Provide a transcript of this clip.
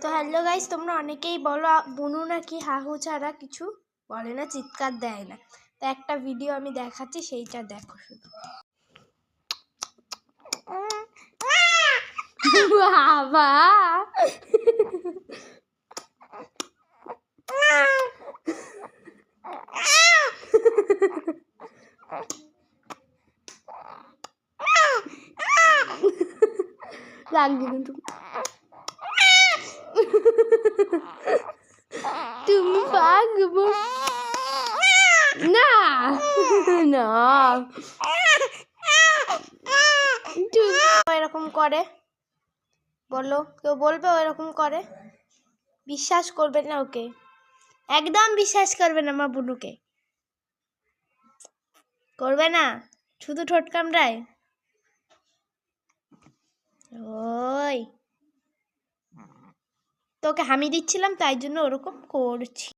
তো hello guys, তোমরা অনেকেই বলো বুনু নাকি হাহু ছাড়া কিছু বলে না, চিৎকার দেয় না। তো একটা ভিডিও আমি দেখাচ্ছি, সেইটা দেখো শুধু। বাবা লাগবে কিন্তু তুমি পাগবো না না এরকম করে বলো, কেউ বলবে এরকম করে? বিশ্বাস করবে না ওকে, একদম বিশ্বাস করবে না আমার বুনুকে, করবে না, শুধু ঠোঁট কামড়ায়। ওই তোকে হামি দিচ্ছিলাম তাই জন্য ওরকম করছি।